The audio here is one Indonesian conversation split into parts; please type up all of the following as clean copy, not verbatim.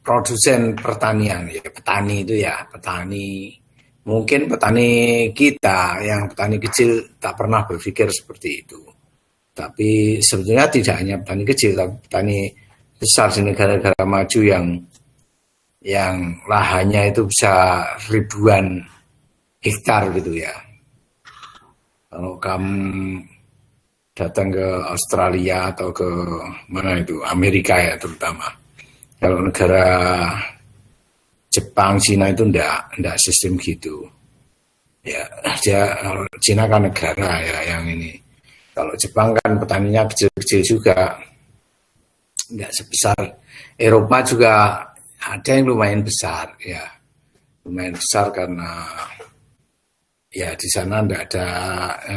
produsen pertanian, ya petani itu ya, petani. Mungkin petani kita yang petani kecil tak pernah berpikir seperti itu. Tapi sebetulnya tidak hanya petani kecil, tapi petani besar di negara-negara maju yang lahannya itu bisa ribuan hektar gitu ya. Kalau kamu datang ke Australia atau ke mana itu, Amerika ya terutama. Kalau negara Jepang, Cina itu enggak sistem gitu. Ya, kalau Cina kan negara ya yang ini. Kalau Jepang kan petaninya kecil-kecil juga. Enggak sebesar Eropa juga ada yang lumayan besar ya. Lumayan besar karena ya di sana enggak ada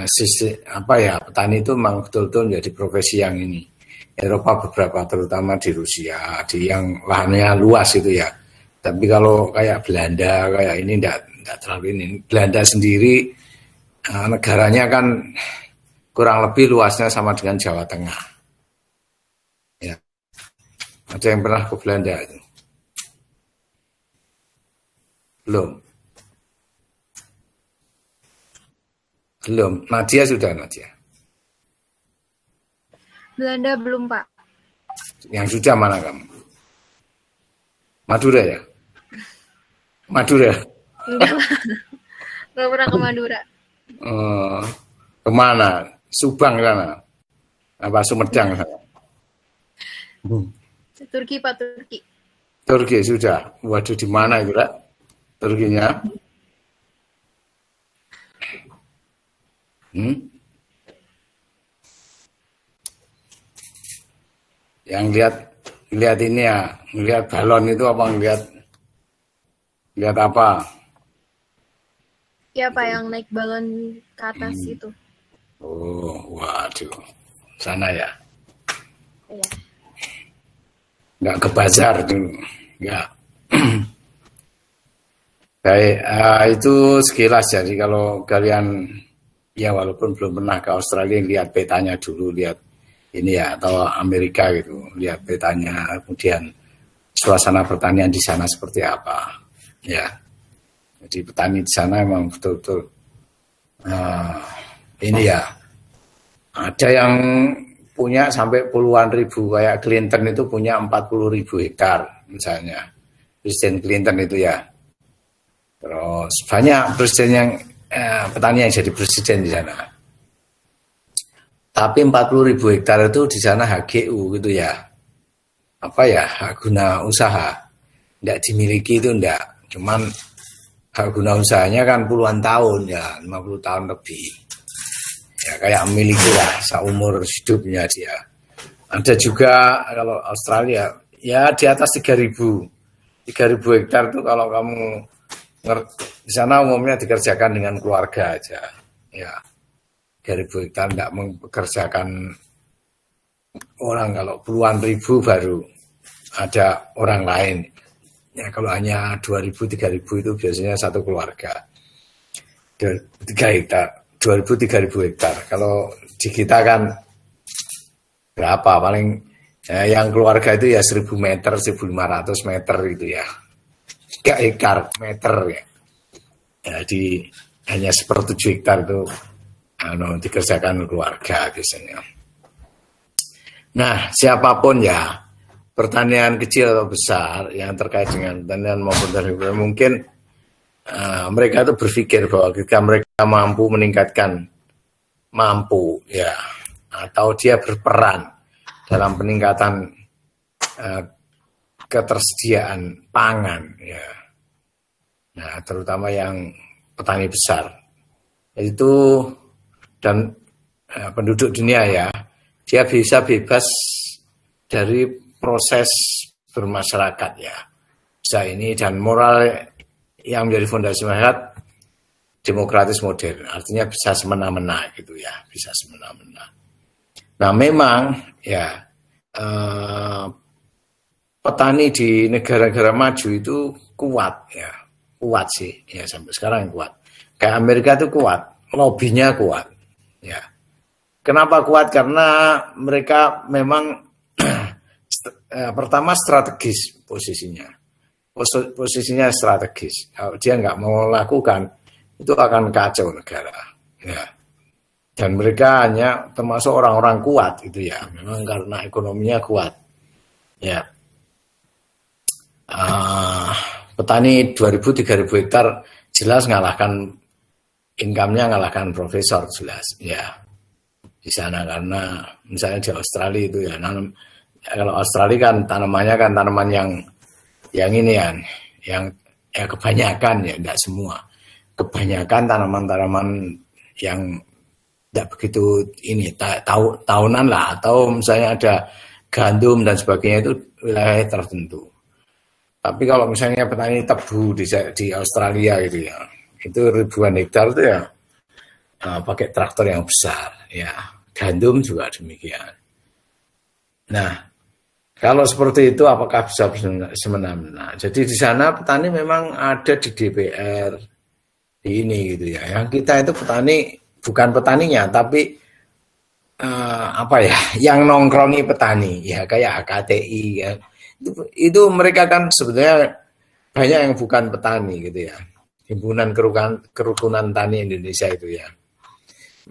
sistem petani itu memang betul-betul menjadi profesi yang ini. Eropa beberapa terutama di Rusia, di yang lahannya luas itu ya. Tapi kalau kayak Belanda, kayak ini enggak terlalu ini. Belanda sendiri negaranya kan kurang lebih luasnya sama dengan Jawa Tengah. Ya. Ada yang pernah ke Belanda itu? Belum. Belum. Nadia sudah, Nadia. Belanda belum, Pak. Yang sudah mana kamu? Madura ya? Madura. Enggak pernah ke Madura. Kemana? Subang sana? Apa Sumedang sana? Turki, Pak, Turki. Turki sudah. Waduh, di mana itu, Kak? Turkinya? Yang lihat ini ya, lihat balon itu apa lihat apa? Ya, Pak, yang naik balon ke atas itu. Oh, waduh. Sana ya? Iya. Nggak ke bazar dulu. Nggak. Baik, itu sekilas. Jadi kalau kalian, ya walaupun belum pernah ke Australia, lihat petanya dulu, lihat ini ya, atau Amerika gitu, lihat petanya, kemudian suasana pertanian di sana seperti apa. Ya, jadi petani di sana memang betul-betul ini ya, ada yang punya sampai puluhan ribu, kayak Clinton itu punya 40.000 hektar misalnya, Presiden Clinton itu ya. Terus banyak presiden yang petani yang jadi presiden di sana. Tapi 40.000 hektar itu di sana HGU gitu ya. Apa ya, hak guna usaha. Tidak dimiliki itu enggak. Cuman hak guna usahanya kan puluhan tahun ya, 50 tahun lebih. Ya kayak memiliki lah seumur hidupnya dia. Ada juga kalau Australia ya di atas 3.000 hektar itu kalau kamu di sana umumnya dikerjakan dengan keluarga aja. Ya 3.000 hektar tidak mempekerjakan orang, kalau puluhan ribu baru ada orang lain. Ya kalau hanya 2.000, 3.000 itu biasanya satu keluarga. 3 hektar, 2.000, 3.000 hektar. Kalau di kita kan berapa? Paling yang keluarga itu ya 1.000 meter, 1.500 meter gitu ya. 3 hektar meter ya. Jadi hanya 1/7 hektar itu dikerjakan keluarga biasanya. Nah, siapapun ya, pertanian kecil atau besar yang terkait dengan pertanian maupun pertanian, mungkin mereka itu berpikir bahwa ketika mereka mampu ya, atau dia berperan dalam peningkatan ketersediaan pangan ya. Nah, terutama yang petani besar itu dan penduduk dunia ya, dia bisa bebas dari proses bermasyarakat ya. Bisa ini, dan moral yang menjadi fondasi masyarakat demokratis modern, artinya bisa semena-mena gitu ya, bisa semena-mena. Nah memang ya petani di negara-negara maju itu kuat ya, kuat sih ya, sampai sekarang kuat. Kayak Amerika itu kuat, lobbynya kuat ya. Kenapa kuat? Karena mereka memang pertama strategis posisinya. posisinya strategis. Kalau dia nggak mau lakukan, itu akan kacau negara. Ya. Dan mereka hanya termasuk orang-orang kuat itu ya, memang karena ekonominya kuat. Ya, petani 2.000-3.000 hektar jelas ngalahkan income-nya, ngalahkan profesor jelas. Ya, di sana karena misalnya di Australia itu ya, kalau Australia kan tanamannya kan tanaman yang ini kan, yang ya kebanyakan ya, tidak semua, kebanyakan tanaman-tanaman yang tidak begitu ini tahunan lah, atau misalnya ada gandum dan sebagainya itu wilayah tertentu. Tapi kalau misalnya petani tebu di Australia gitu ya, itu ribuan hektar itu ya pakai traktor yang besar ya, gandum juga demikian. Nah, kalau seperti itu apakah bisa semena-mena? Jadi di sana petani memang ada di DPR di ini gitu ya. Yang kita itu petani bukan petaninya, tapi apa ya, yang nongkrongi petani ya, kayak HKTI ya. Itu mereka kan sebenarnya banyak yang bukan petani gitu ya. Himpunan Kerukunan Tani Indonesia itu ya.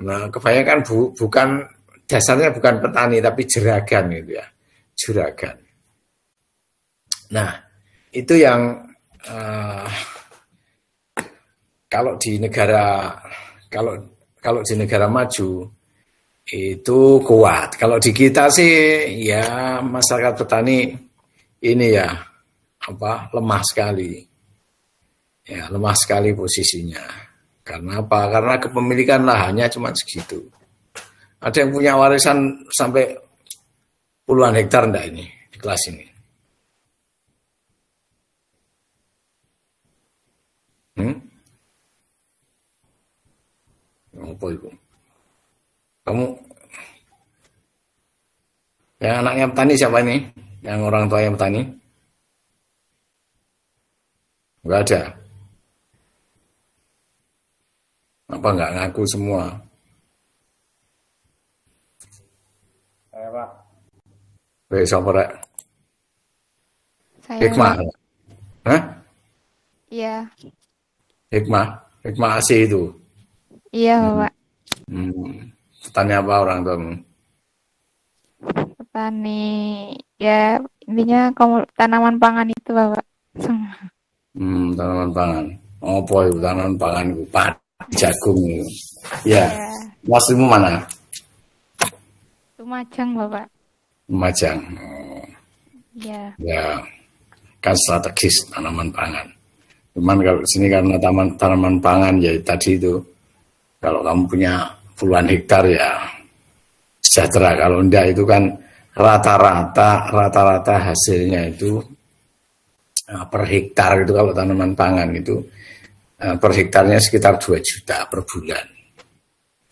Nah, kebanyakan bukan dasarnya bukan petani tapi jeragan gitu ya. Juragan. Nah, itu yang kalau di negara di negara maju itu kuat. Kalau di kita sih ya masyarakat petani ini ya lemah sekali. Ya, lemah sekali posisinya. Karena apa? Karena kepemilikan lahannya cuma segitu. Ada yang punya warisan sampai puluhan hektar enggak ini di kelas ini? Apa itu? Kamu yang anaknya petani siapa ini? Yang orang tua yang petani? Enggak ada. Apa enggak ngaku semua? Saya Pak. Siapa Rek? Saya. Hikmah. Hah? Iya. Hikmah Asih itu. Iya, Bapak. Petani apa orang tuamu? Petani, ya intinya tanaman pangan itu, Bapak. Tanaman pangan. Apa itu tanaman pangan itu? Padi, jagung itu. Ya. Maksudmu mana? Lumajang, Bapak. Lumajang. Iya. Ya. Kan strategis tanaman pangan. Cuman kalau sini karena tanaman pangan ya tadi itu, kalau kamu punya puluhan hektar ya sejahtera. Kalau enggak itu kan rata-rata hasilnya itu per hektar itu kalau tanaman pangan itu per hektarnya sekitar 2 juta per bulan.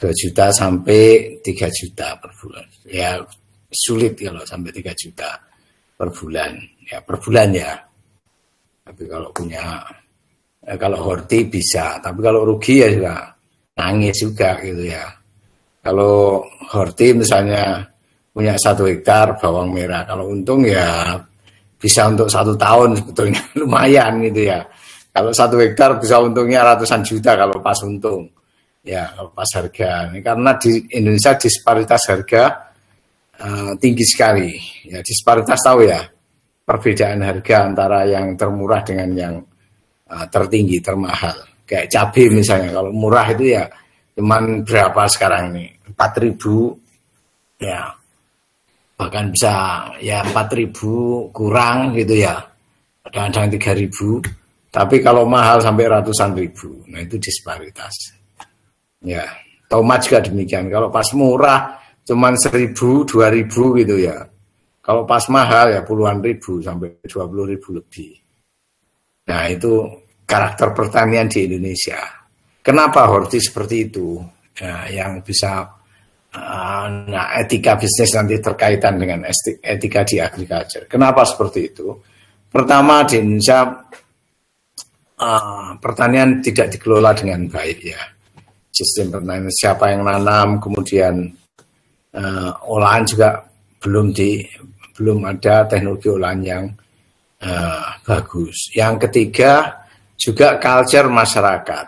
2 juta sampai 3 juta per bulan. Ya sulit kalau sampai 3 juta per bulan. Ya per bulan ya. Tapi kalau punya kalau horti bisa, tapi kalau rugi ya juga nangis juga gitu ya. Kalau horti misalnya punya 1 hektar bawang merah, kalau untung ya bisa untuk 1 tahun sebetulnya lumayan gitu ya. Kalau 1 hektar bisa untungnya ratusan juta kalau pas untung. Ya kalau pas harga. Ini karena di Indonesia disparitas harga tinggi sekali. Ya disparitas tahu ya, perbedaan harga antara yang termurah dengan yang tertinggi, termahal. Kayak cabai misalnya, kalau murah itu ya cuman berapa sekarang ini? 4.000 ya. Bahkan bisa ya 4.000 kurang gitu ya. Kadang-kadang 3.000. Tapi kalau mahal sampai ratusan ribu. Nah itu disparitas. Ya, tomat juga demikian. Kalau pas murah cuman 1.000, 2.000 gitu ya. Kalau pas mahal ya puluhan ribu sampai 20.000 lebih. Nah itu karakter pertanian di Indonesia. Kenapa horti seperti itu? Ya, yang bisa etika bisnis nanti terkaitan dengan etika di agriculture. Kenapa seperti itu? Pertama di Indonesia pertanian tidak dikelola dengan baik ya. Sistem pertanian siapa yang nanam, kemudian olahan juga belum ada teknologi olahan yang bagus. Yang ketiga juga culture masyarakat.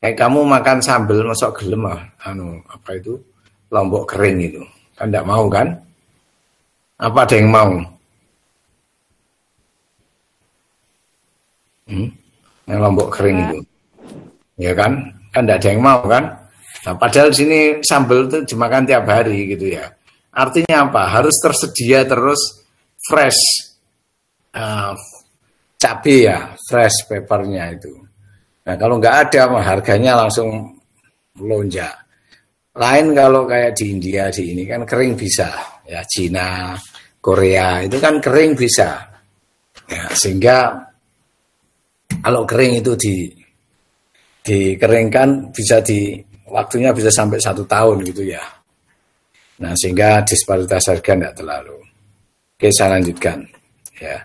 Kayak kamu makan sambal masuk gelem apa itu lombok kering itu kan tidak mau kan? Apa ada yang mau? Yang lombok kering itu, ya kan? Kan tidak ada yang mau kan? Nah, padahal sini sambal itu dimakan tiap hari gitu ya. Artinya apa? Harus tersedia terus fresh cabai ya, fresh papernya itu. Nah kalau nggak ada, harganya langsung melonjak. Lain kalau kayak di India di ini kan kering bisa, ya Cina, Korea itu kan kering bisa. Ya, sehingga kalau kering itu dikeringkan bisa waktunya bisa sampai 1 tahun gitu ya. Nah sehingga disparitas harga tidak terlalu. Oke, saya lanjutkan ya.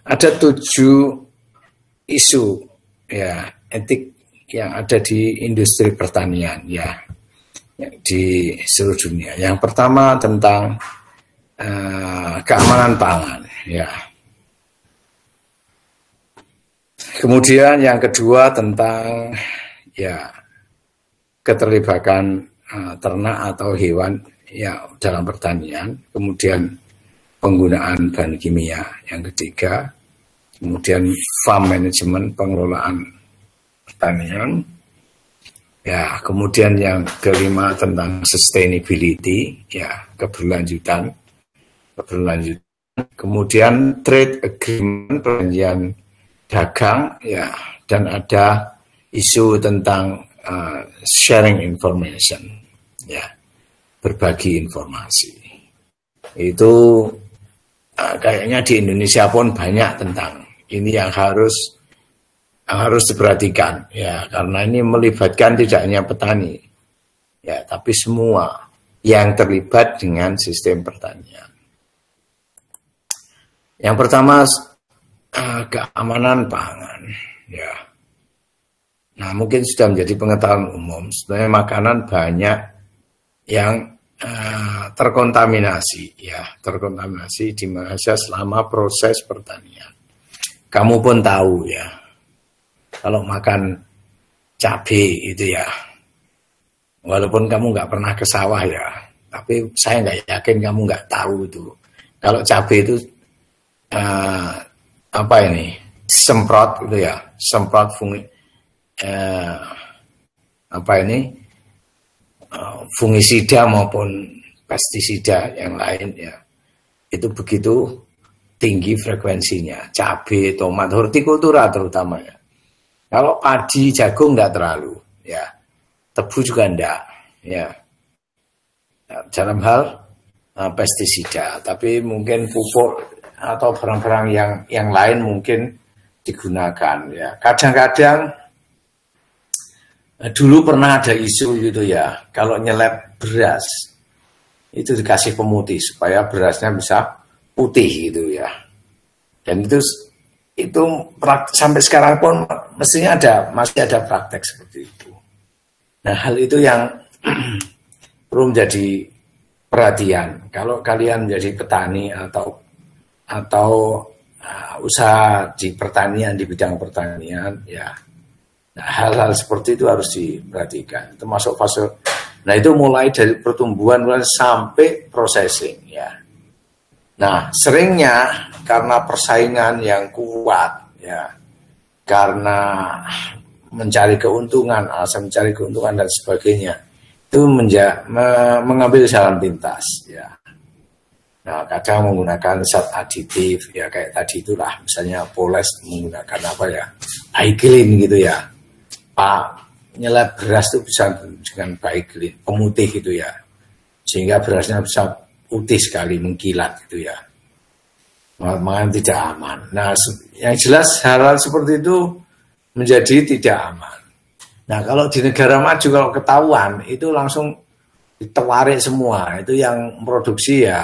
Ada 7 isu ya etik yang ada di industri pertanian ya di seluruh dunia. Yang pertama tentang keamanan pangan ya. Kemudian yang kedua tentang ya keterlibatan ternak atau hewan ya dalam pertanian. Kemudian penggunaan bahan kimia. Yang ketiga, kemudian farm management, pengelolaan pertanian. Ya, kemudian yang kelima tentang sustainability, ya keberlanjutan. Kemudian trade agreement, perjanjian dagang, ya, dan ada isu tentang sharing information, ya, berbagi informasi. Itu kayaknya di Indonesia pun banyak tentang ini yang harus diperhatikan ya, karena ini melibatkan tidak hanya petani ya, tapi semua yang terlibat dengan sistem pertanian. Yang pertama keamanan pangan ya. Nah, mungkin sudah menjadi pengetahuan umum sebenarnya makanan banyak yang terkontaminasi di Malaysia selama proses pertanian. Kamu pun tahu ya, kalau makan cabai itu ya, walaupun kamu nggak pernah ke sawah ya, tapi saya nggak yakin kamu nggak tahu itu. Kalau cabai itu semprot gitu ya, semprot fungisida maupun pestisida yang lain ya, itu begitu tinggi frekuensinya. Cabai, tomat, hortikultura terutama ya. Kalau padi, jagung enggak terlalu ya, tebu juga enggak ya, dalam hal pestisida. Tapi mungkin pupuk atau barang-barang yang lain mungkin digunakan ya. Kadang-kadang dulu pernah ada isu gitu ya, kalau nyelep beras itu dikasih pemutih supaya berasnya bisa putih gitu ya. Dan itu sampai sekarang pun mestinya masih ada praktek seperti itu. Nah, hal itu yang perlu menjadi perhatian. Kalau kalian menjadi petani atau usaha di pertanian, di bidang pertanian ya. Nah, hal-hal seperti itu harus diperhatikan. Termasuk fase. Nah, itu mulai dari pertumbuhan sampai processing ya. Nah, seringnya karena persaingan yang kuat ya, karena mencari keuntungan, alasan mencari keuntungan dan sebagainya, itu mengambil jalan pintas ya. Nah, kadang menggunakan zat aditif ya, kayak tadi itulah, misalnya poles menggunakan Baiklin gitu ya. Nyelap beras itu bisa dengan Baiklin, pemutih gitu ya, sehingga berasnya bisa putih sekali, mengkilat gitu ya. Makanya tidak aman. Nah, yang jelas hal-hal seperti itu menjadi tidak aman. Nah, kalau di negara maju kalau ketahuan itu langsung ditawarin semua. Itu yang produksi ya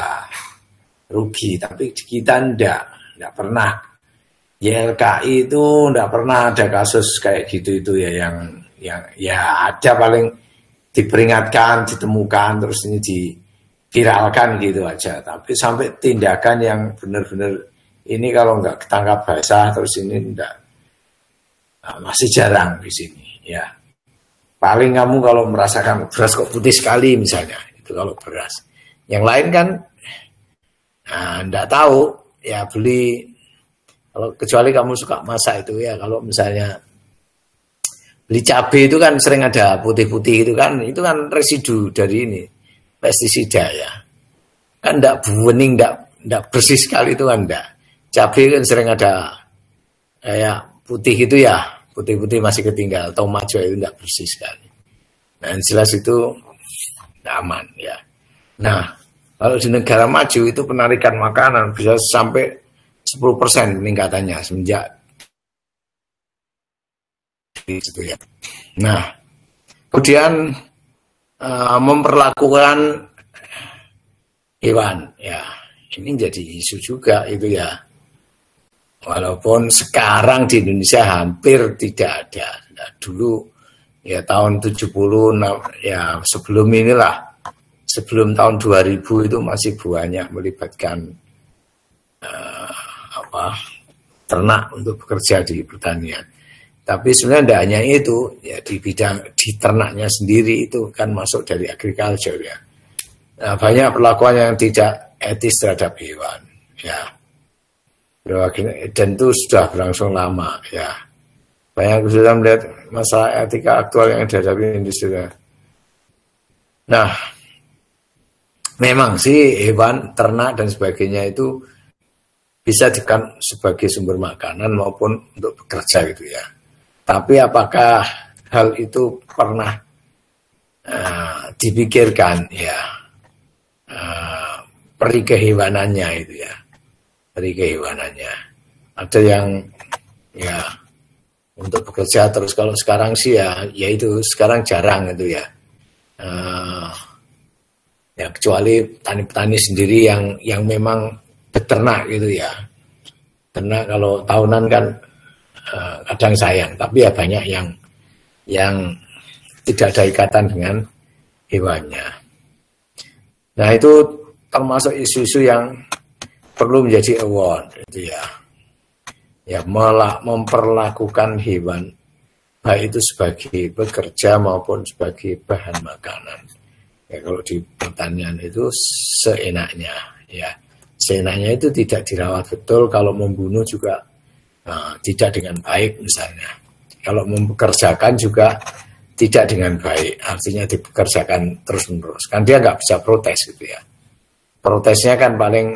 rugi, tapi di kita enggak pernah. YLKI itu enggak pernah ada kasus kayak gitu itu ya, yang ya ada paling diperingatkan, ditemukan, terus ini diviralkan gitu aja. Tapi sampai tindakan yang benar-benar ini kalau nggak ketangkap basah terus ini enggak, masih jarang di sini ya. Paling kamu kalau merasakan beras kok putih sekali misalnya, itu kalau beras. Yang lain kan enggak tahu ya, beli kalau kecuali kamu suka masak itu ya. Kalau misalnya beli cabai itu kan sering ada putih-putih itu kan residu dari ini pestisida ya. Kan enggak bening, enggak bersih sekali itu kan enggak. Cabai kan sering ada kayak putih itu ya, putih-putih masih ketinggal, tomat juga itu enggak bersih sekali. Nah, jelas itu enggak aman ya. Nah, kalau di negara maju itu penarikan makanan bisa sampai 10% peningkatannya semenjak itu ya. Nah, kemudian memperlakukan hewan ya, ini jadi isu juga itu ya. Walaupun sekarang di Indonesia hampir tidak ada. Nah, dulu ya tahun 70 ya sebelum inilah, sebelum tahun 2000 itu masih banyak melibatkan ternak untuk bekerja di pertanian. Tapi sebenarnya tidak hanya itu ya, di bidang di ternaknya sendiri itu kan masuk dari agriculture ya. Nah, banyak perlakuan yang tidak etis terhadap hewan ya. Dan itu sudah berlangsung lama ya. Banyak sudah melihat masalah etika aktual yang dihadapi industri. Nah, memang sih hewan, ternak dan sebagainya itu bisa dikatakan sebagai sumber makanan maupun untuk bekerja gitu ya. Tapi apakah hal itu pernah dipikirkan ya, peri kehewanannya itu ya, peri kehewanannya. Ada yang ya untuk bekerja terus, kalau sekarang sih ya itu sekarang jarang itu ya. Ya kecuali petani-petani sendiri yang memang beternak gitu ya. Ternak kalau tahunan kan kadang sayang, tapi ya banyak yang tidak ada ikatan dengan hewannya. Nah, itu termasuk isu-isu yang perlu menjadi award itu ya. Ya, memperlakukan hewan baik itu sebagai pekerja maupun sebagai bahan makanan. Ya, kalau di pertanian itu seenaknya ya. Seenaknya itu tidak dirawat betul, kalau membunuh juga tidak dengan baik misalnya. Kalau mempekerjakan juga tidak dengan baik, artinya dipekerjakan terus-menerus. Kan dia nggak bisa protes gitu ya. Protesnya kan paling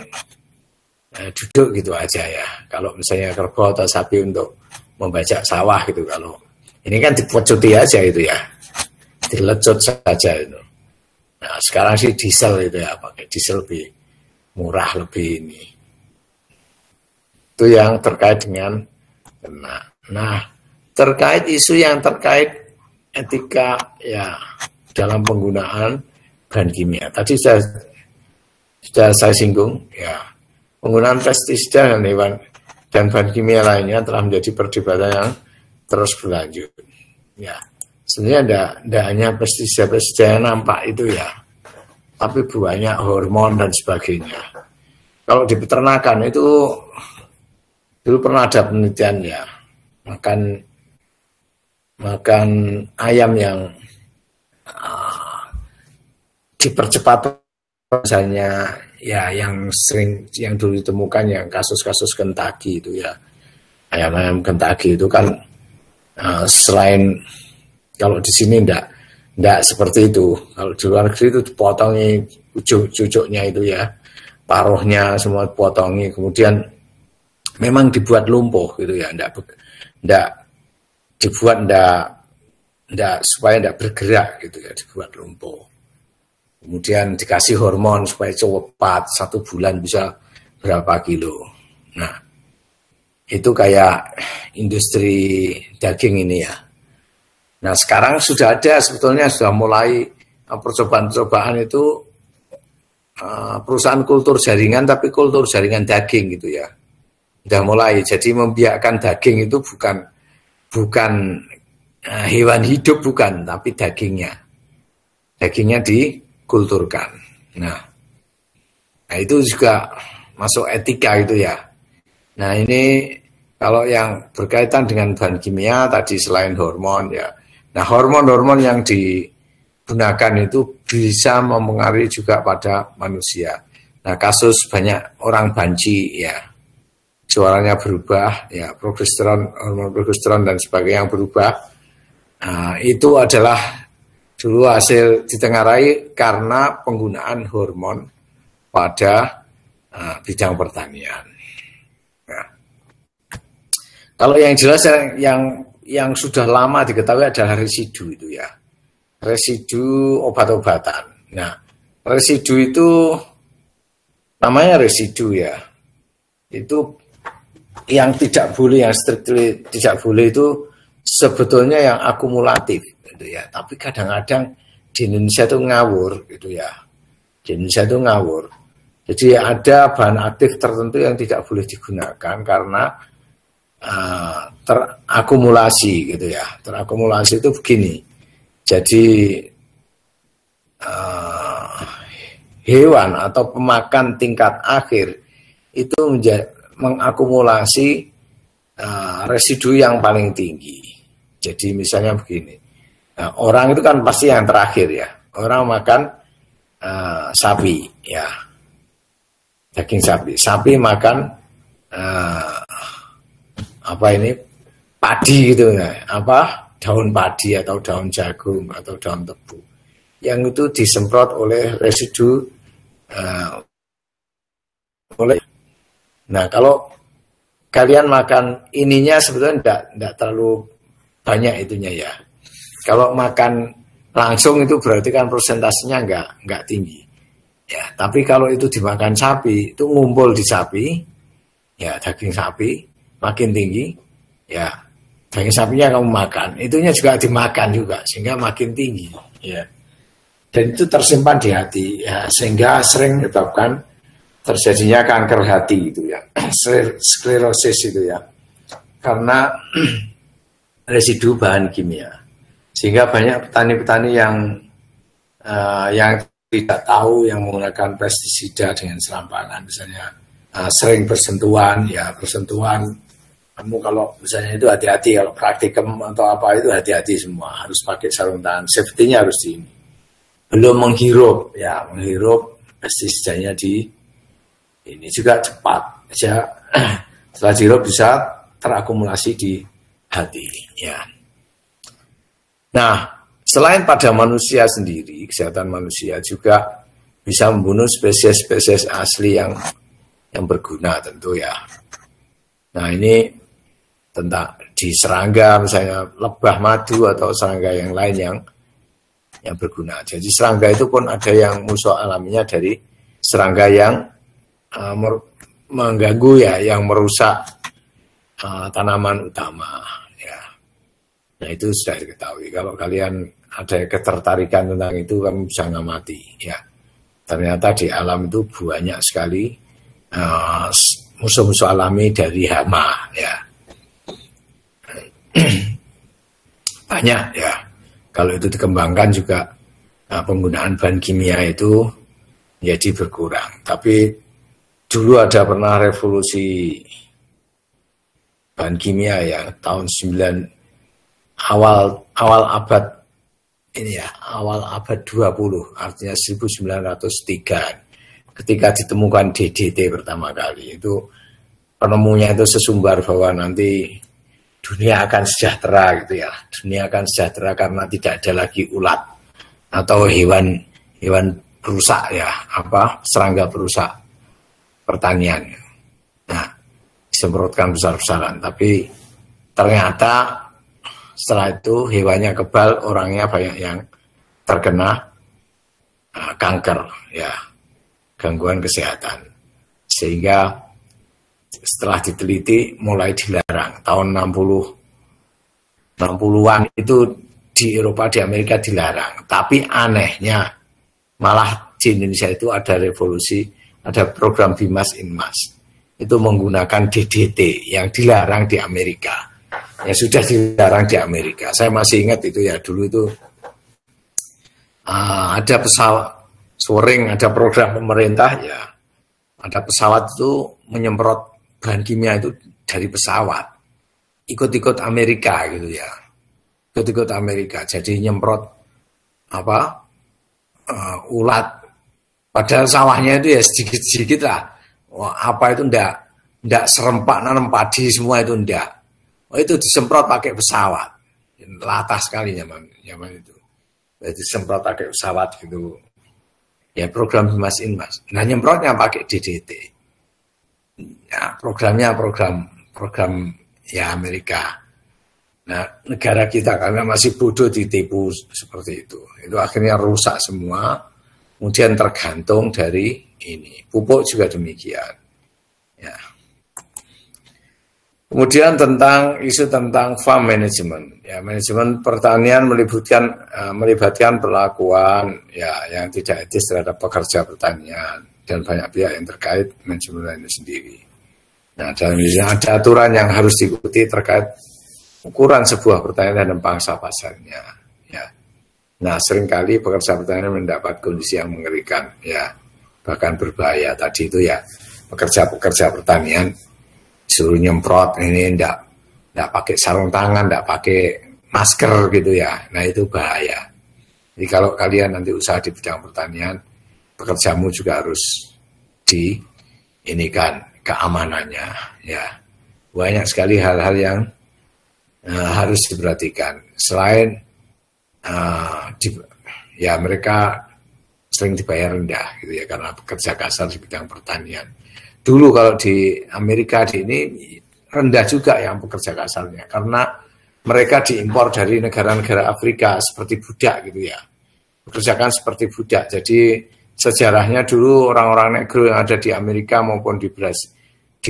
duduk gitu aja ya. Kalau misalnya kerbau atau sapi untuk membajak sawah gitu, kalau ini kan dipecuti aja itu ya. Dilecut saja itu. Nah, sekarang sih diesel itu ya, pakai diesel lebih murah, lebih ini. Itu yang terkait dengan ternak. Nah, terkait isu yang terkait etika ya dalam penggunaan bahan kimia. Tadi sudah saya singgung ya, penggunaan pestisida dan hewan dan bahan kimia lainnya telah menjadi perdebatan yang terus berlanjut. Ya, sebenarnya tidak hanya pestisida yang nampak itu ya, tapi banyak hormon dan sebagainya. Kalau di peternakan itu dulu pernah ada penelitian ya, makan ayam yang dipercepat misalnya ya, yang sering yang dulu ditemukan yang kasus-kasus Kentucky itu ya, ayam-ayam Kentucky itu kan selain kalau di sini enggak seperti itu. Kalau di luar negeri itu dipotongi cucuknya itu ya, paruhnya semua dipotongi, kemudian memang dibuat lumpuh gitu ya, enggak dibuat enggak supaya enggak bergerak gitu ya, dibuat lumpuh. Kemudian dikasih hormon supaya cepat, 1 bulan bisa berapa kilo. Nah, itu kayak industri daging ini ya. Nah, sekarang sudah ada, sebetulnya sudah mulai percobaan-percobaan itu perusahaan kultur jaringan, tapi kultur jaringan daging gitu ya. Sudah mulai, jadi membiarkan daging itu bukan hewan hidup, bukan, tapi dagingnya. Dagingnya dikulturkan. Nah, itu juga masuk etika itu ya. Nah ini kalau yang berkaitan dengan bahan kimia tadi selain hormon ya. Nah hormon-hormon yang digunakan itu bisa mempengaruhi juga pada manusia. Nah kasus banyak orang banci ya, suaranya berubah ya, progesteron, hormon progesteron dan sebagainya yang berubah. Nah, itu adalah dulu hasil ditengarai karena penggunaan hormon pada bidang pertanian. Nah, kalau yang jelas yang sudah lama diketahui adalah residu itu ya, residu obat-obatan. Nah, residu itu namanya residu ya, itu yang tidak boleh, yang strictly tidak boleh itu sebetulnya yang akumulatif gitu ya. Tapi kadang-kadang di Indonesia itu ngawur gitu ya. Di Indonesia itu ngawur. Jadi ada bahan aktif tertentu yang tidak boleh digunakan karena terakumulasi gitu ya. Terakumulasi itu begini. Jadi hewan atau pemakan tingkat akhir itu mengakumulasi residu yang paling tinggi. Jadi misalnya begini, orang itu kan pasti yang terakhir ya. Orang makan sapi ya, daging sapi. Sapi makan padi gitu ya, daun padi atau daun jagung atau daun tebu. Yang itu disemprot oleh residu Nah kalau kalian makan ininya sebetulnya tidak terlalu banyak itunya ya. Kalau makan langsung itu berarti kan persentasenya nggak tinggi. Ya, tapi kalau itu dimakan sapi, itu ngumpul di sapi, ya daging sapi makin tinggi, ya daging sapinya kamu makan, itunya juga dimakan juga sehingga makin tinggi. Ya, dan itu tersimpan di hati, ya sehingga sering menyebabkan terjadinya kanker hati itu ya, sklerosis itu ya, karena residu bahan kimia. Sehingga banyak petani-petani yang tidak tahu yang menggunakan pestisida dengan serampangan, misalnya sering bersentuhan, kamu kalau misalnya itu hati-hati, kalau praktikum atau apa itu hati-hati semua, harus pakai sarung tangan, safety-nya harus di ini. Belum menghirup pestisidanya ini juga cepat aja, setelah dihirup bisa terakumulasi di hati ya. Nah, selain pada manusia sendiri, kesehatan manusia juga bisa membunuh spesies-spesies asli yang berguna tentu ya. Nah, ini tentang di serangga misalnya lebah madu atau serangga yang lain yang berguna. Jadi serangga itu pun ada yang musuh alaminya dari serangga yang mengganggu ya, yang merusak tanaman utama ya. Nah itu sudah diketahui. Kalau kalian ada ketertarikan tentang itu, kamu bisa ngamati ya. Ternyata di alam itu banyak sekali musuh-musuh alami dari hama ya. Banyak ya. Kalau itu dikembangkan juga penggunaan bahan kimia itu jadi berkurang. Tapi dulu ada pernah revolusi bahan kimia ya, tahun awal abad ini ya, awal abad 20, artinya 1903, ketika ditemukan DDT pertama kali. Itu penemunya itu sesumbar bahwa nanti dunia akan sejahtera gitu ya. Dunia akan sejahtera karena tidak ada lagi ulat atau hewan perusak ya, serangga perusak pertanian. Nah, disemprotkan besar-besaran, tapi ternyata setelah itu hewannya kebal, orangnya banyak yang terkena kanker ya, gangguan kesehatan. Sehingga setelah diteliti mulai dilarang tahun 60-an itu di Eropa, di Amerika dilarang. Tapi anehnya malah di Indonesia itu ada revolusi, ada program Bimas Inmas, itu menggunakan DDT yang dilarang di Amerika, yang sudah dilarang di Amerika. Saya masih ingat itu ya, dulu itu ada pesawat, sering ada program pemerintah ya, ada pesawat itu menyemprot bahan kimia itu dari pesawat, ikut-ikut Amerika gitu ya, ikut-ikut Amerika, jadi nyemprot ulat, padahal sawahnya itu ya sedikit-sedikit lah. Wah, apa itu ndak serempak nanam padi semua itu ndak. Oh, itu disemprot pakai pesawat, latah sekali zaman itu. Jadi disemprot pakai pesawat gitu. Ya program Mas Inmas. Nah nyemprotnya pakai DDT. Ya programnya program ya Amerika. Nah negara kita karena masih bodoh ditipu seperti itu. Itu akhirnya rusak semua. Kemudian tergantung dari ini. Pupuk juga demikian. Ya. Kemudian tentang isu tentang farm management, ya manajemen pertanian melibatkan perlakuan ya yang tidak etis terhadap pekerja pertanian dan banyak pihak yang terkait manajemen itu sendiri. Nah, dalam ini ada aturan yang harus diikuti terkait ukuran sebuah pertanian dan pangsa pasarnya. Ya. Nah, seringkali pekerja pertanian mendapat kondisi yang mengerikan, ya bahkan berbahaya. Tadi itu ya pekerja pertanian suruh nyemprot ini enggak pakai sarung tangan, enggak pakai masker gitu ya. Nah itu bahaya. Jadi kalau kalian nanti usaha di bidang pertanian, pekerjamu juga harus keamanannya ya. Banyak sekali hal-hal yang harus diperhatikan. Selain ya mereka sering dibayar rendah gitu ya karena pekerja kasar di bidang pertanian. Dulu kalau di Amerika di ini rendah juga yang pekerja kasarnya karena mereka diimpor dari negara-negara Afrika seperti budak gitu ya. Pekerjakan seperti budak. Jadi sejarahnya dulu orang-orang negro yang ada di Amerika maupun di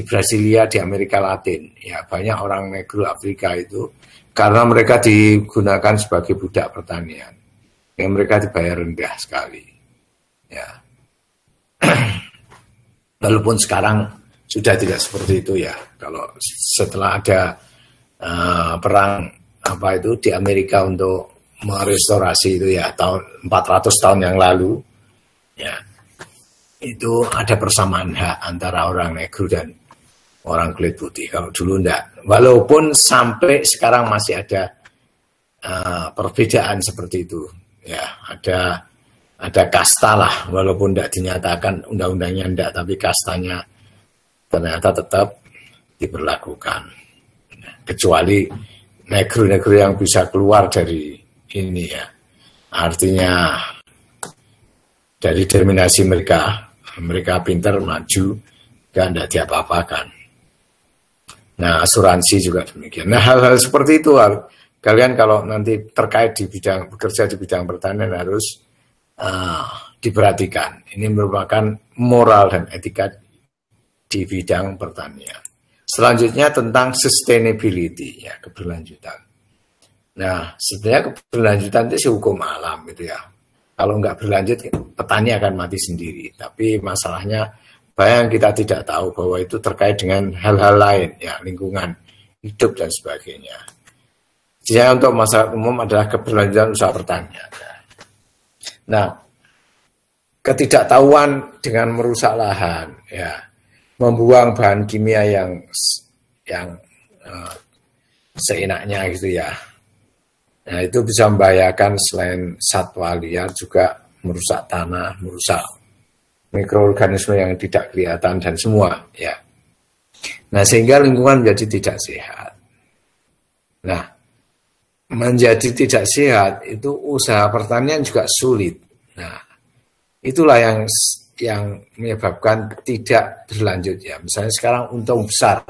Brasilia, di Amerika Latin. Ya banyak orang negro Afrika itu karena mereka digunakan sebagai budak pertanian. Yang mereka dibayar rendah sekali. Ya. Walaupun sekarang sudah tidak seperti itu ya. Kalau setelah ada perang di Amerika untuk merestorasi itu ya tahun 400 tahun yang lalu ya itu ada persamaan hak antara orang negro dan orang kulit putih. Kalau dulu enggak. Walaupun sampai sekarang masih ada perbedaan seperti itu ya, ada kasta lah, walaupun tidak dinyatakan undang-undangnya tidak, tapi kastanya ternyata tetap diberlakukan. Kecuali negro-negro yang bisa keluar dari ini ya, artinya dari determinasi mereka pintar maju dan tidak diapa-apakan. Nah asuransi juga demikian. Nah hal-hal seperti itu kalian kalau nanti terkait bekerja di bidang pertanian harus diperhatikan. Ini merupakan moral dan etika di bidang pertanian. Selanjutnya tentang sustainability, ya keberlanjutan. Nah, sebenarnya keberlanjutan itu hukum alam gitu ya. Kalau nggak berlanjut, petani akan mati sendiri. Tapi masalahnya banyak yang kita tidak tahu bahwa itu terkait dengan hal-hal lain, ya lingkungan hidup dan sebagainya. Jadi untuk masyarakat umum adalah keberlanjutan usaha pertanian. Nah, ketidaktahuan dengan merusak lahan, ya, membuang bahan kimia yang seenaknya gitu ya. Nah, itu bisa membahayakan selain satwa liar juga merusak tanah, merusak mikroorganisme yang tidak kelihatan dan semua, ya. Nah, sehingga lingkungan menjadi tidak sehat. Nah, menjadi tidak sehat itu usaha pertanian juga sulit. Nah, itulah yang menyebabkan tidak berlanjut ya. Misalnya sekarang untung besar,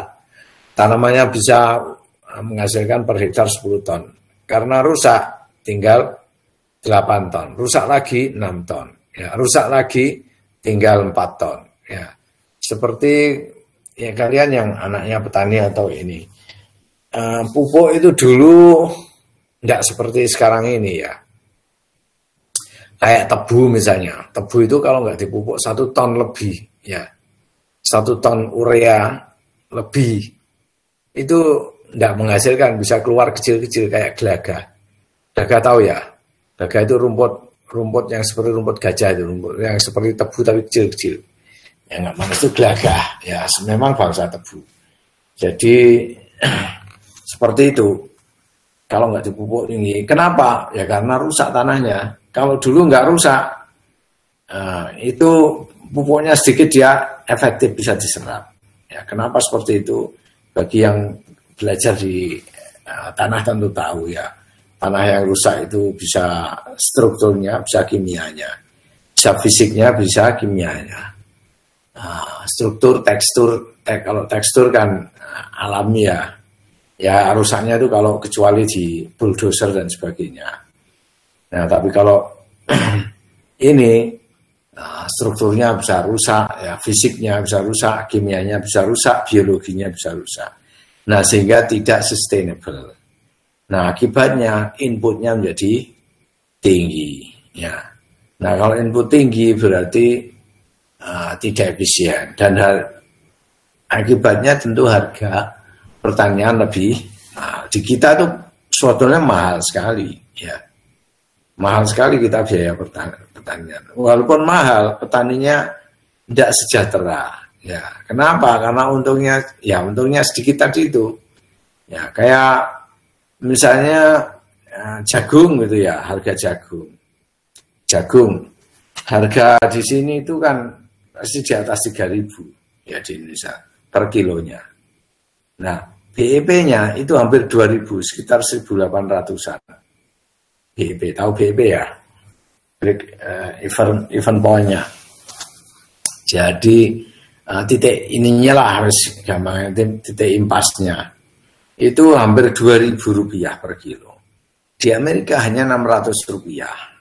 tanamannya bisa menghasilkan per hektar 10 ton. Karena rusak tinggal 8 ton, rusak lagi 6 ton, ya, rusak lagi tinggal 4 ton. Ya. Seperti ya kalian yang anaknya petani atau ini, pupuk itu dulu tidak seperti sekarang ini ya. Kayak tebu misalnya, tebu itu kalau nggak dipupuk 1 ton lebih, ya 1 ton urea lebih, itu tidak menghasilkan, bisa keluar kecil-kecil kayak gelaga. Gelaga tahu ya, gelaga itu rumput yang seperti rumput gajah itu, rumput yang seperti tebu tapi kecil-kecil. Ya nggak manis itu gelaga, ya memang bangsa tebu. Jadi seperti itu. Kalau nggak dipupuk tinggi, kenapa? Ya karena rusak tanahnya. Kalau dulu nggak rusak, itu pupuknya sedikit dia efektif bisa diserap. Ya, kenapa seperti itu? Bagi yang belajar di tanah tentu tahu ya. Tanah yang rusak itu bisa strukturnya, bisa kimianya, bisa fisiknya, bisa kimianya. Struktur, tekstur, kalau tekstur kan alami ya. Ya rusaknya itu kalau kecuali di bulldozer dan sebagainya. Nah tapi kalau ini strukturnya bisa rusak, ya fisiknya bisa rusak, kimianya bisa rusak, biologinya bisa rusak. Nah sehingga tidak sustainable. Nah akibatnya inputnya menjadi tinggi. Ya. Nah kalau input tinggi berarti tidak efisien dan akibatnya tentu harga pertanian lebih di kita itu sebetulnya mahal sekali ya, mahal sekali kita biaya pertanian. Walaupun mahal, petaninya tidak sejahtera ya. Kenapa? Karena untungnya sedikit tadi itu ya, kayak misalnya jagung gitu ya, harga jagung harga di sini itu kan pasti di atas 3.000 ya di Indonesia per kilonya. Nah BEP-nya itu hampir 2.000, sekitar 1.800-an. BEP, tahu BEP ya? Event point-nya. Jadi titik ininya lah harus gampang, titik impasnya. Itu hampir 2.000 rupiah per kilo. Di Amerika hanya 600 rupiah.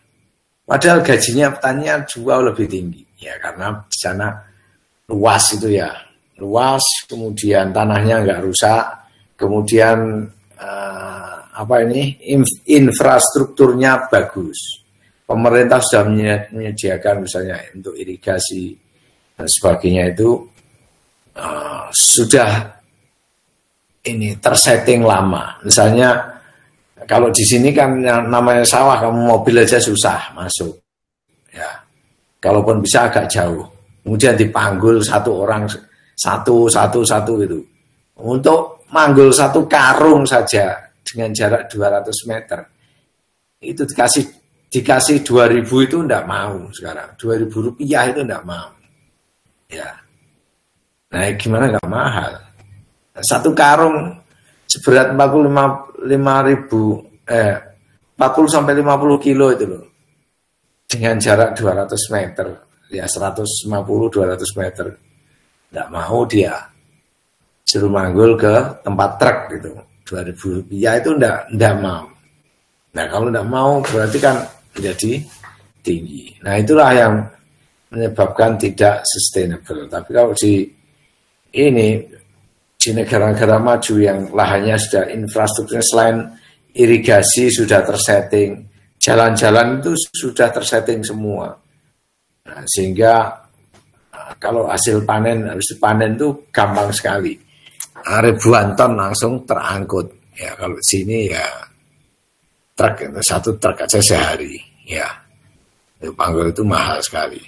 Padahal gajinya petaninya jauh lebih tinggi. Ya karena di sana luas itu ya. Luas, kemudian tanahnya nggak rusak. Kemudian infrastrukturnya bagus. Pemerintah sudah menyediakan misalnya untuk irigasi dan sebagainya itu sudah ini tersetting lama. Misalnya kalau di sini kan yang namanya sawah, kamu mobil aja susah masuk. Ya, kalaupun bisa agak jauh. Kemudian dipanggul satu orang satu gitu. Untuk manggul satu karung saja dengan jarak 200 meter itu dikasih 2.000 itu enggak mau sekarang. 2.000 rupiah itu enggak mau ya. Nah gimana enggak mahal, satu karung seberat 40 sampai 50 kilo itu loh, dengan jarak 200 meter ya, 150-200 meter. Enggak mau dia suruh manggul ke tempat truk gitu, 2.000 rupiah itu enggak mau. Nah kalau enggak mau berarti kan menjadi tinggi. Nah itulah yang menyebabkan tidak sustainable. Tapi kalau di negara-negara maju yang lahannya sudah infrastrukturnya selain irigasi sudah tersetting, jalan-jalan itu sudah tersetting semua. Nah, sehingga kalau hasil panen harus dipanen itu gampang sekali. Ribuan ton langsung terangkut. Ya kalau di sini ya satu truk aja sehari. Ya, panggul itu mahal sekali.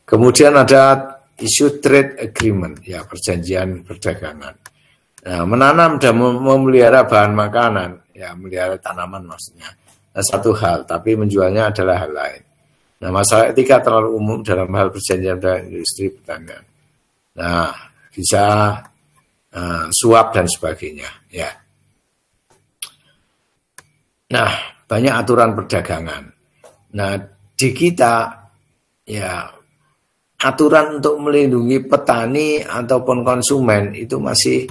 Kemudian ada isu trade agreement, ya perjanjian perdagangan. Nah, menanam dan memelihara bahan makanan, ya melihara tanaman maksudnya. Nah, satu hal, tapi menjualnya adalah hal lain. Nah, masalah etika terlalu umum dalam hal perjanjian dan industri pertanian. Nah, bisa suap dan sebagainya, ya. Nah, banyak aturan perdagangan. Nah, di kita, ya, aturan untuk melindungi petani ataupun konsumen itu masih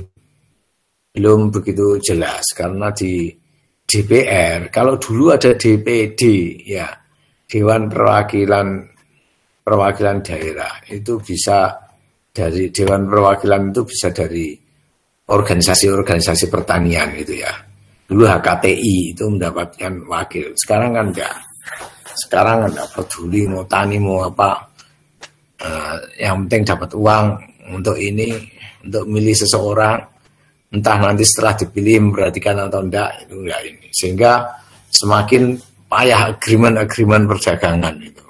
belum begitu jelas. Karena di DPR, kalau dulu ada DPD, ya, Dewan Perwakilan Daerah, itu bisa dari Dewan Perwakilan itu bisa dari organisasi-organisasi pertanian itu ya. Dulu HKTI itu mendapatkan wakil, sekarang kan enggak. Sekarang enggak peduli mau tani mau apa, yang penting dapat uang untuk ini, untuk milih seseorang, entah nanti setelah dipilih memperhatikan atau enggak, itu enggak ini. Sehingga semakin payah agreement perdagangan itu.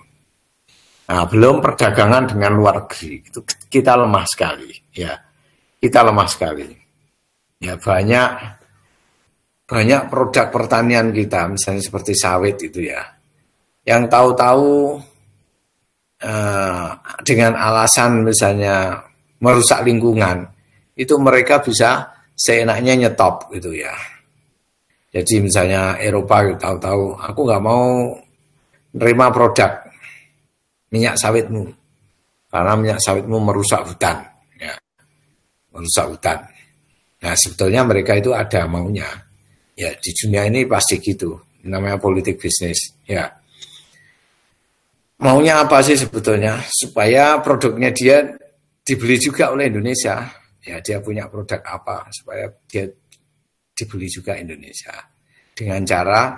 Nah, belum perdagangan dengan luar negeri, itu kita lemah sekali ya. kita lemah sekali. Ya banyak produk pertanian kita, misalnya seperti sawit itu ya, yang tahu-tahu dengan alasan misalnya merusak lingkungan, itu mereka bisa seenaknya nyetop gitu ya. Jadi misalnya Eropa tahu-tahu, aku nggak mau nerima produk minyak sawitmu, karena minyak sawitmu merusak hutan, ya, merusak hutan. Nah sebetulnya mereka itu ada maunya, ya di dunia ini pasti gitu, namanya politik bisnis, ya. Maunya apa sih sebetulnya? Supaya produknya dia dibeli juga oleh Indonesia. Ya, dia punya produk apa supaya dia dibeli juga Indonesia. Dengan cara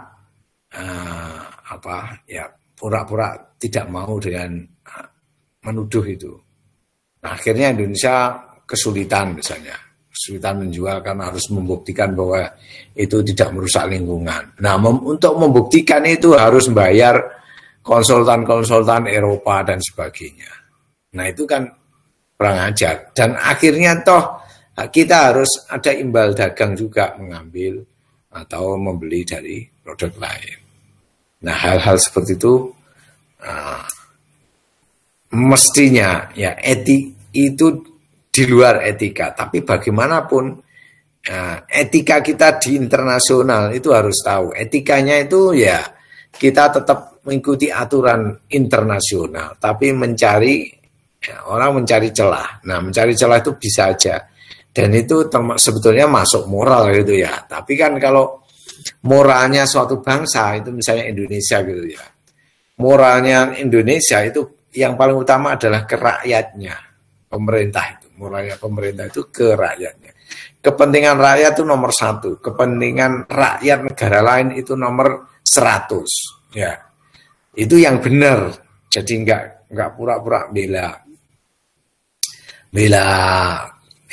ya pura-pura tidak mau dengan menuduh itu. Nah, akhirnya Indonesia kesulitan misalnya. Kesulitan menjual karena harus membuktikan bahwa itu tidak merusak lingkungan. Nah, untuk membuktikan itu harus membayar konsultan-konsultan Eropa dan sebagainya. Nah itu kan kurang ajar. Dan akhirnya toh kita harus ada imbal dagang juga mengambil atau membeli dari produk lain. Nah hal-hal seperti itu mestinya ya itu di luar etika. Tapi bagaimanapun etika kita di internasional itu harus tahu. Etikanya itu ya kita tetap mengikuti aturan internasional, tapi orang mencari celah. Nah, mencari celah itu bisa aja, dan itu sebetulnya masuk moral gitu ya. Tapi kan kalau moralnya suatu bangsa itu misalnya Indonesia gitu ya, moralnya Indonesia itu yang paling utama adalah ke rakyatnya, pemerintah itu, moralnya pemerintah itu ke rakyatnya. Kepentingan rakyat itu nomor 1, kepentingan rakyat negara lain itu nomor 100, ya. Itu yang benar. Jadi enggak pura-pura bela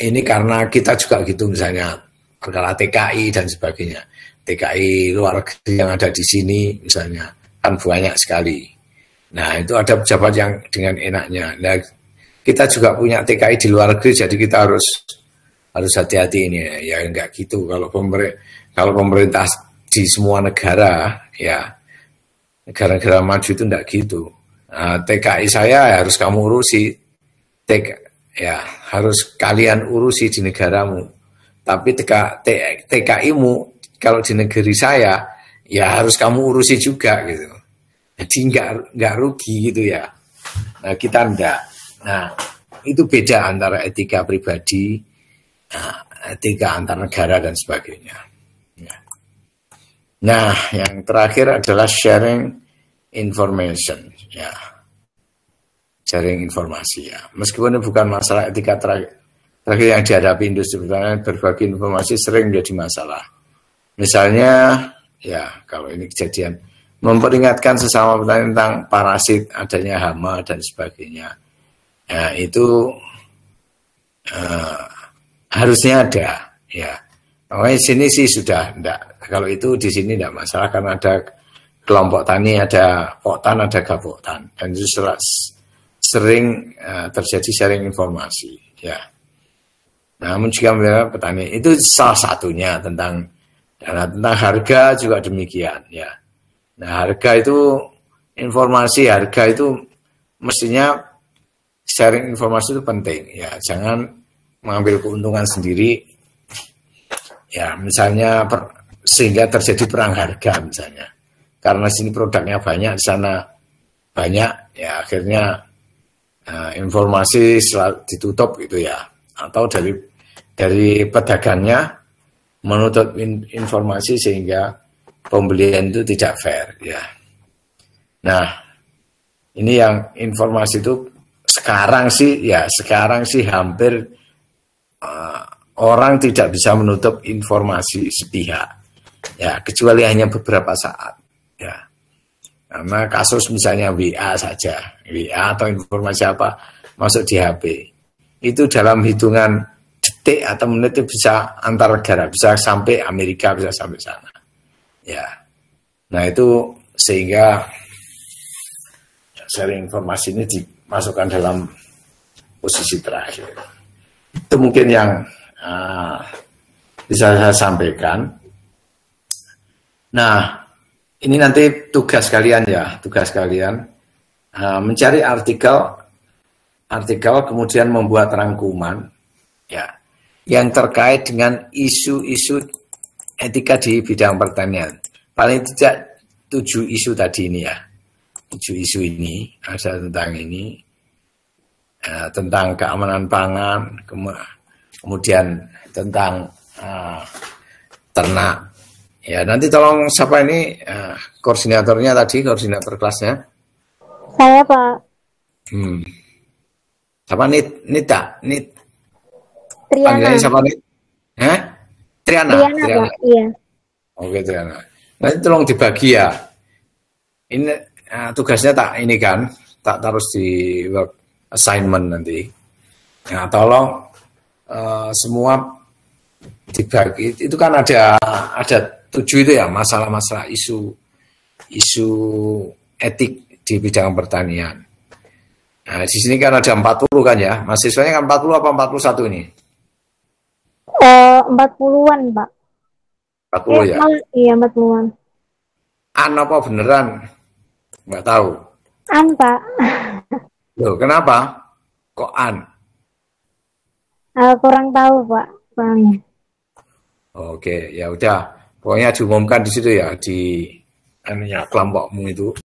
ini karena kita juga gitu misalnya perkara TKI dan sebagainya. TKI luar negeri yang ada di sini misalnya kan banyak sekali. Nah, itu ada pejabat yang dengan enaknya. Nah, kita juga punya TKI di luar negeri, jadi kita harus hati-hati ini ya enggak gitu. Kalau pemerintah di semua negara ya, negara-negara maju itu enggak gitu. Nah, TKI saya harus kamu urusi, harus kalian urusi di negaramu. Tapi TKI-mu kalau di negeri saya, ya harus kamu urusi juga gitu. Jadi enggak rugi gitu ya. Nah kita enggak. Nah itu beda antara etika pribadi, etika antar negara dan sebagainya. Nah, yang terakhir adalah sharing information, ya. Sharing informasi, ya. Meskipun ini bukan masalah etika terakhir yang dihadapi industri pertanian, berbagi informasi sering menjadi masalah. Misalnya, ya, kalau ini kejadian, memperingatkan sesama petani tentang parasit, adanya hama dan sebagainya. Ya, itu harusnya ada, ya. Makanya sini sih sudah enggak. Kalau itu di sini tidak masalah karena ada kelompok tani, ada poktan, ada gapoktan, dan itu sering terjadi sharing informasi, ya. Namun jika membela petani itu salah satunya tentang harga juga demikian, ya. Nah harga itu informasi harga itu mestinya sharing informasi itu penting, ya. Jangan mengambil keuntungan sendiri, ya. Misalnya sehingga terjadi perang harga misalnya, karena sini produknya banyak, di sana banyak, ya akhirnya informasi ditutup gitu ya, atau dari pedagangnya menutup informasi sehingga pembelian itu tidak fair, ya. Nah ini yang informasi itu sekarang sih hampir orang tidak bisa menutup informasi sepihak. Ya, kecuali hanya beberapa saat, ya. Karena kasus misalnya WA saja, WA atau informasi apa masuk di HP, itu dalam hitungan detik atau menit itu bisa antar negara, bisa sampai Amerika, bisa sampai sana, ya. Nah itu sehingga sharing informasi ini dimasukkan dalam posisi terakhir. Itu mungkin yang bisa saya sampaikan. Nah, ini nanti tugas kalian ya, tugas kalian mencari artikel kemudian membuat rangkuman ya yang terkait dengan isu-isu etika di bidang pertanian. Paling tidak 7 isu tadi ini ya. 7 isu ini ada tentang ini, tentang keamanan pangan, kemudian tentang ternak. Ya, nanti tolong siapa ini koordinatornya tadi, koordinator kelasnya? Saya, Pak. Siapa Nita? Triana. Panggilannya siapa Nit? Triana. Pak. Iya. Oke, Triana. Nanti tolong dibagi ya. Ini tugasnya tak ini kan, tak taruh di work assignment nanti. Nah, tolong semua dibagi. Itu kan ada 7 itu ya, masalah-masalah isu etik di bidang pertanian. Nah, di sini kan ada 40 kan ya. Mahasiswanya kan 40 apa 41 ini? 40-an, Pak. 40 ya? Iya, 40-an. Apa beneran? Nggak tahu. Pak. Loh, kenapa? Kok Kurang tahu, Pak. Soalnya. Oke, ya udah. Pokoknya diumumkan di situ ya, di kelompokmu itu.